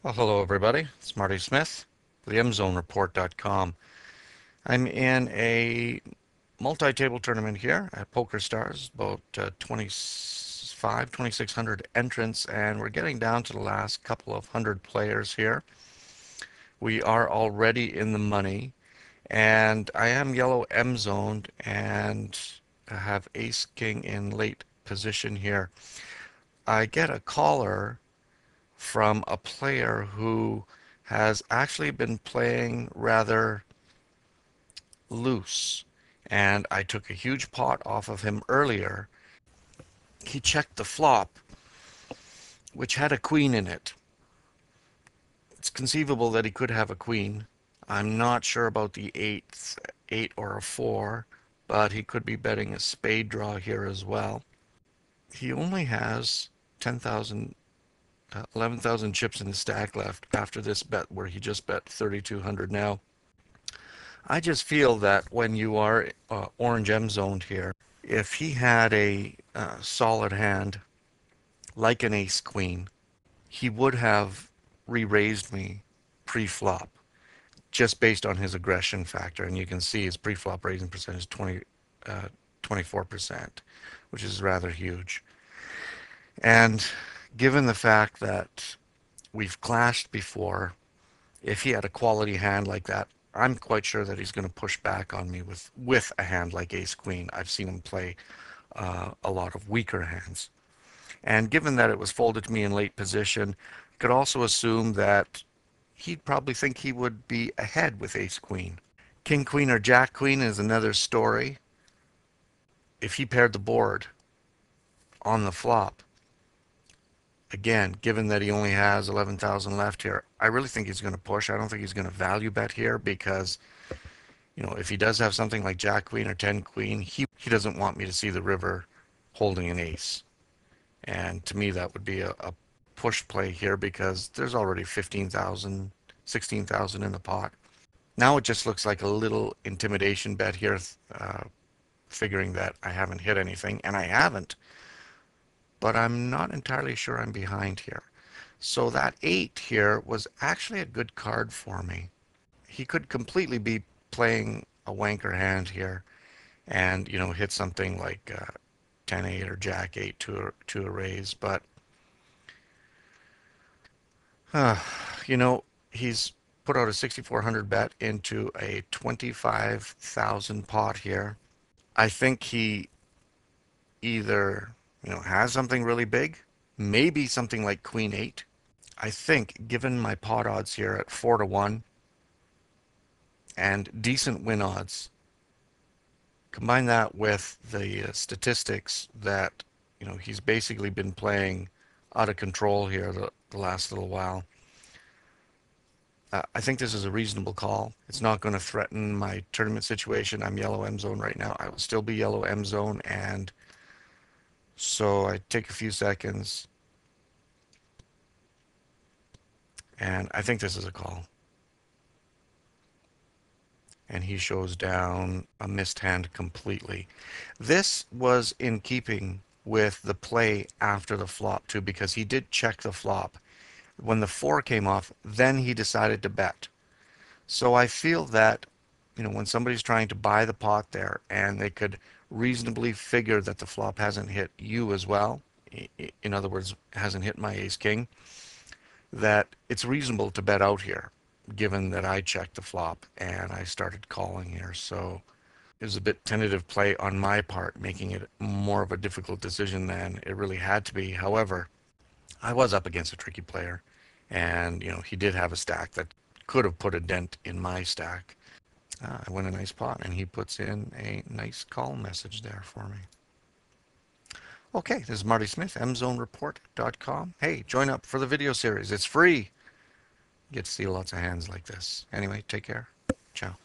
Well, hello everybody. It's Marty Smith, the MZoneReport.com. I'm in a multi-table tournament here at PokerStars, about 2,600 entrants, and we're getting down to the last couple of hundred players here. We are already in the money, and I am yellow M-zoned and I have Ace King in late position here. I get a caller from a player who has actually been playing rather loose. And I took a huge pot off of him earlier. He checked the flop, which had a queen in it. It's conceivable that he could have a queen. I'm not sure about the eight or a four, but he could be betting a spade draw here as well. He only has 10,000 11,000 chips in his stack left after this bet where he just bet 3,200 now. I just feel that when you are orange M zoned here, if he had a solid hand like an ace queen, he would have re-raised me pre-flop just based on his aggression factor. And you can see his pre-flop raising percentage is 24%, which is rather huge. And given the fact that we've clashed before, if he had a quality hand like that, I'm quite sure that he's going to push back on me with a hand like ace queen. I've seen him play a lot of weaker hands. And given that it was folded to me in late position, I could also assume that he'd probably think he would be ahead with ace queen. King queen or jack queen is another story. If he paired the board on the flop, again, given that he only has 11,000 left here, I really think he's going to push. I don't think he's going to value bet here because, if he does have something like jack queen or 10 queen, he doesn't want me to see the river holding an ace. And to me, that would be a push play here because there's already 15,000, 16,000 in the pot. Now it just looks like a little intimidation bet here, figuring that I haven't hit anything, and I haven't, but I'm not entirely sure I'm behind here. So that 8 here was actually a good card for me. He could completely be playing a wanker hand here and, hit something like 10-8 or Jack-8 to a raise. But, uh, you know, he's put out a 6,400 bet into a 25,000 pot here. I think he either, has something really big, maybe something like Queen-8. I think, given my pot odds here at 4-1 and decent win odds, combine that with the statistics that, he's basically been playing out of control here the last little while. I think this is a reasonable call. It's not going to threaten my tournament situation. I'm yellow M zone right now. I will still be yellow M zone, and so I take a few seconds, and I think this is a call. And he shows down a missed hand completely. This was in keeping with the play after the flop too, because he did check the flop. When the 4 came off, then he decided to bet. So I feel that, when somebody's trying to buy the pot there and they could reasonably figure that the flop hasn't hit you as well, in other words, hasn't hit my ace king, that it's reasonable to bet out here, given that I checked the flop and I started calling here. So it was a bit tentative play on my part, making it more of a difficult decision than it really had to be. However, I was up against a tricky player, and he did have a stack that could have put a dent in my stack. I win a nice pot, and he puts in a nice call message there for me. Okay, this is Marty Smith, MZoneReport.com. Hey, join up for the video series. It's free. You get to see lots of hands like this. Anyway, take care. Ciao.